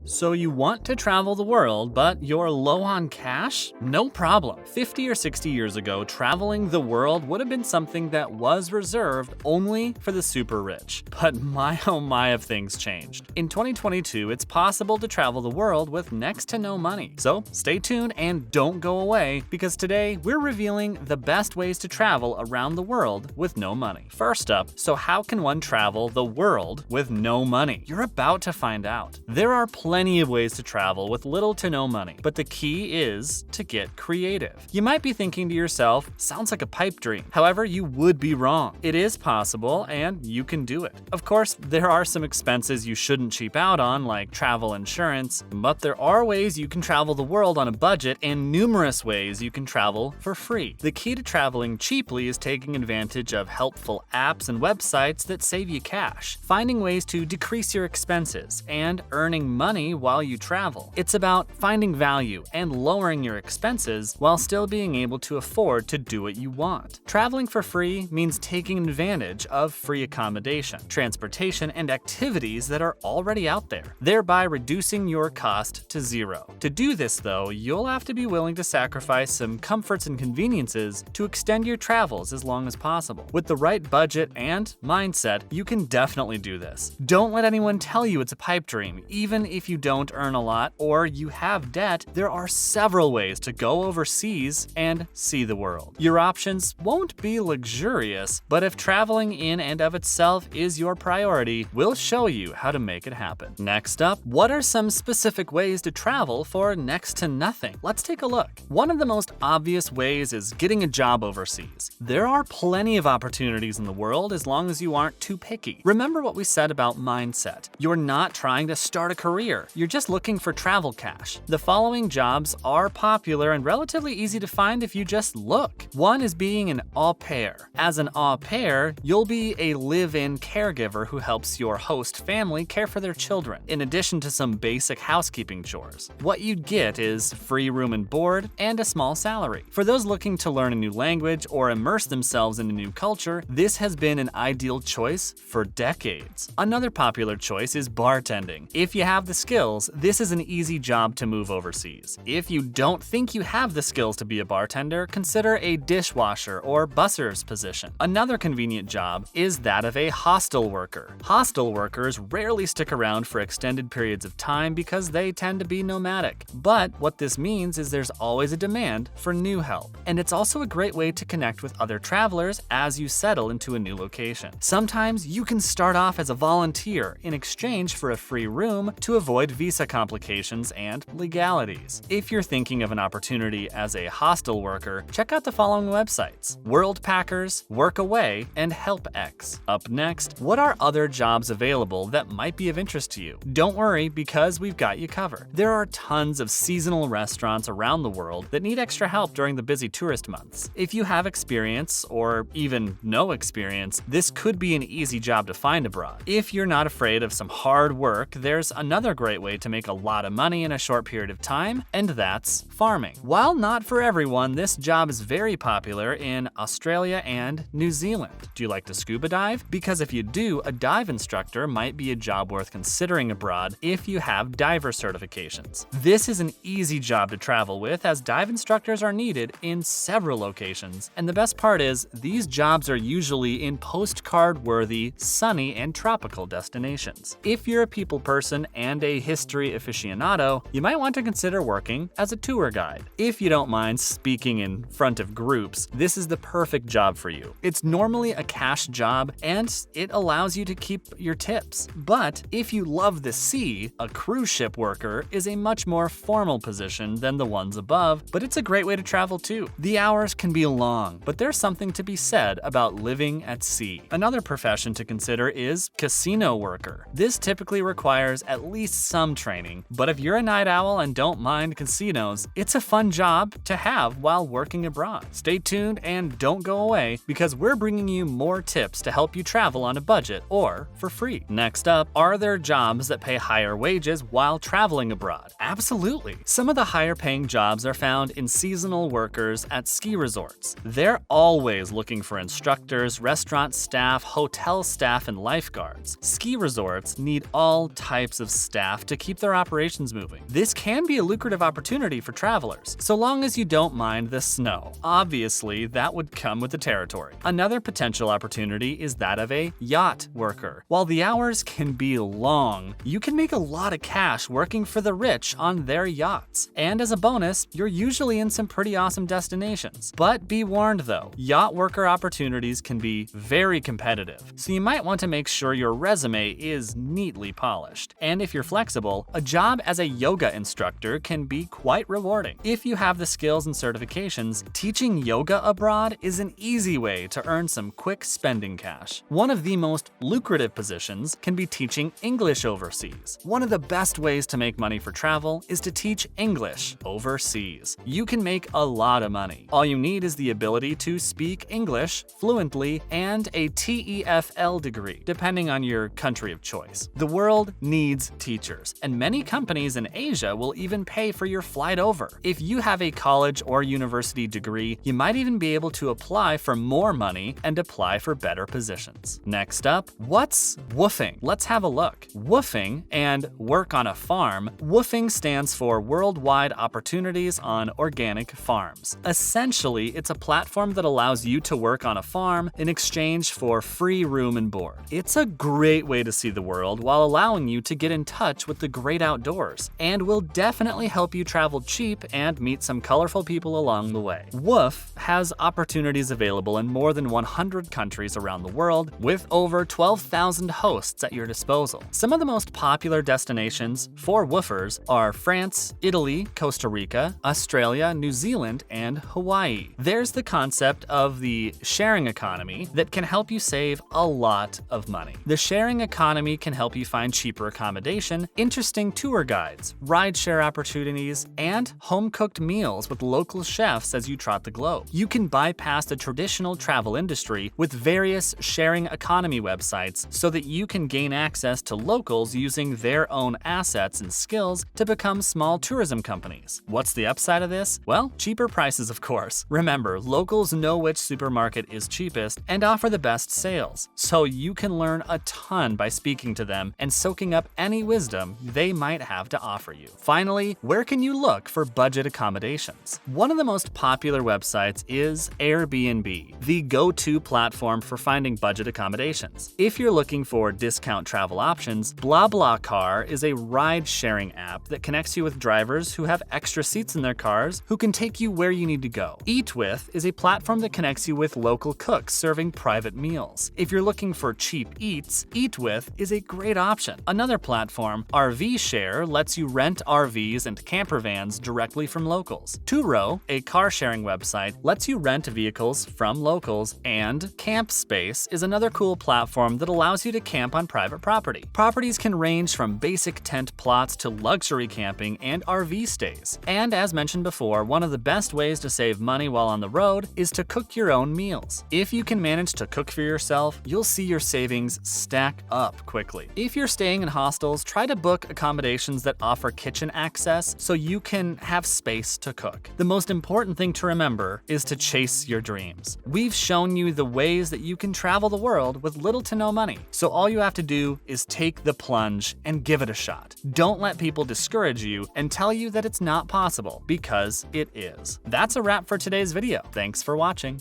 So you want to travel the world, but you're low on cash? No problem. 50 or 60 years ago, traveling the world would have been something that was reserved only for the super rich. But my oh my have things changed. In 2022, it's possible to travel the world with next to no money. So stay tuned and don't go away, because today we're revealing the best ways to travel around the world with no money. First up, so how can one travel the world with no money? You're about to find out. There are plenty of ways to travel with little to no money, but the key is to get creative. You might be thinking to yourself, sounds like a pipe dream. However, you would be wrong. It is possible and you can do it. Of course, there are some expenses you shouldn't cheap out on, like travel insurance, but there are ways you can travel the world on a budget and numerous ways you can travel for free. The key to traveling cheaply is taking advantage of helpful apps and websites that save you cash, finding ways to decrease your expenses, and earning money while you travel. It's about finding value and lowering your expenses while still being able to afford to do what you want. Traveling for free means taking advantage of free accommodation, transportation, and activities that are already out there, thereby reducing your cost to zero. To do this, though, you'll have to be willing to sacrifice some comforts and conveniences to extend your travels as long as possible. With the right budget and mindset, you can definitely do this. Don't let anyone tell you it's a pipe dream. Even if you don't earn a lot or you have debt, there are several ways to go overseas and see the world. Your options won't be luxurious, but if traveling in and of itself is your priority, we'll show you how to make it happen. Next up, what are some specific ways to travel for next to nothing? Let's take a look. One of the most obvious ways is getting a job overseas. There are plenty of opportunities in the world as long as you aren't too picky. Remember what we said about mindset. You're not trying to start a career. You're just looking for travel cash. The following jobs are popular and relatively easy to find if you just look. One is being an au pair. As an au pair, you'll be a live-in caregiver who helps your host family care for their children, in addition to some basic housekeeping chores. What you'd get is free room and board and a small salary. For those looking to learn a new language or immerse themselves in a new culture, this has been an ideal choice for decades. Another popular choice is bartending. If you have the skills, this is an easy job to move overseas. If you don't think you have the skills to be a bartender, consider a dishwasher or busser's position. Another convenient job is that of a hostel worker. Hostel workers rarely stick around for extended periods of time because they tend to be nomadic. But what this means is there's always a demand for new help. And it's also a great way to connect with other travelers as you settle into a new location. Sometimes you can start off as a volunteer in exchange for a free room to avoid visa complications and legalities. If you're thinking of an opportunity as a hostel worker, check out the following websites: Worldpackers, Workaway, and HelpX. Up next, what are other jobs available that might be of interest to you? Don't worry, because we've got you covered. There are tons of seasonal restaurants around the world that need extra help during the busy tourist months. If you have experience, or even no experience, this could be an easy job to find abroad. If you're not afraid of some hard work, there's another great way to make a lot of money in a short period of time, and that's farming. While not for everyone, this job is very popular in Australia and New Zealand. Do you like to scuba dive? Because if you do, a dive instructor might be a job worth considering abroad if you have diver certifications. This is an easy job to travel with, as dive instructors are needed in several locations, and the best part is these jobs are usually in postcard-worthy, sunny, and tropical destinations. If you're a people person and a history aficionado, you might want to consider working as a tour guide. If you don't mind speaking in front of groups, this is the perfect job for you. It's normally a cash job and it allows you to keep your tips. But if you love the sea, a cruise ship worker is a much more formal position than the ones above, but it's a great way to travel too. The hours can be long, but there's something to be said about living at sea. Another profession to consider is casino worker. This typically requires at least some training, but if you're a night owl and don't mind casinos, it's a fun job to have while working abroad. Stay tuned and don't go away, because we're bringing you more tips to help you travel on a budget or for free. Next up, are there jobs that pay higher wages while traveling abroad? Absolutely. Some of the higher paying jobs are found in seasonal workers at ski resorts. They're always looking for instructors, restaurant staff, hotel staff, and lifeguards. Ski resorts need all types of staff enough to keep their operations moving. This can be a lucrative opportunity for travelers, so long as you don't mind the snow. Obviously, that would come with the territory. Another potential opportunity is that of a yacht worker. While the hours can be long, you can make a lot of cash working for the rich on their yachts. And as a bonus, you're usually in some pretty awesome destinations. But be warned though, yacht worker opportunities can be very competitive, so you might want to make sure your resume is neatly polished. And if you're flexible, a job as a yoga instructor can be quite rewarding. If you have the skills and certifications, teaching yoga abroad is an easy way to earn some quick spending cash. One of the most lucrative positions can be teaching English overseas. One of the best ways to make money for travel is to teach English overseas. You can make a lot of money. All you need is the ability to speak English fluently and a TEFL degree, depending on your country of choice. The world needs teachers, and many companies in Asia will even pay for your flight over. If you have a college or university degree, you might even be able to apply for more money and apply for better positions. Next up, what's woofing? Let's have a look. Woofing and work on a farm. Woofing stands for Worldwide Opportunities on Organic Farms. Essentially, it's a platform that allows you to work on a farm in exchange for free room and board. It's a great way to see the world while allowing you to get in touch with the great outdoors, and will definitely help you travel cheap and meet some colorful people along the way. Woof has opportunities available in more than 100 countries around the world, with over 12,000 hosts at your disposal. Some of the most popular destinations for woofers are France, Italy, Costa Rica, Australia, New Zealand, and Hawaii. There's the concept of the sharing economy that can help you save a lot of money. The sharing economy can help you find cheaper accommodation, interesting tour guides, rideshare opportunities, and home-cooked meals with local chefs as you trot the globe. You can bypass the traditional travel industry with various sharing economy websites so that you can gain access to locals using their own assets and skills to become small tourism companies. What's the upside of this? Well, cheaper prices, of course. Remember, locals know which supermarket is cheapest and offer the best sales, so you can learn a ton by speaking to them and soaking up any wisdom they might have to offer you. Finally, where can you look for budget accommodations? One of the most popular websites is Airbnb, the go-to platform for finding budget accommodations. If you're looking for discount travel options, BlaBlaCar is a ride-sharing app that connects you with drivers who have extra seats in their cars who can take you where you need to go. EatWith is a platform that connects you with local cooks serving private meals. If you're looking for cheap eats, EatWith is a great option. Another platform, RVshare, lets you rent RVs and camper vans directly from locals. Turo, a car-sharing website, lets you rent vehicles from locals, and CampSpace is another cool platform that allows you to camp on private property. Properties can range from basic tent plots to luxury camping and RV stays. And as mentioned before, one of the best ways to save money while on the road is to cook your own meals. If you can manage to cook for yourself, you'll see your savings stack up quickly. If you're staying in hostels, try to book accommodations that offer kitchen access so you can have space to cook. The most important thing to remember is to chase your dreams. We've shown you the ways that you can travel the world with little to no money, so all you have to do is take the plunge and give it a shot. Don't let people discourage you and tell you that it's not possible, because it is. That's a wrap for today's video. Thanks for watching.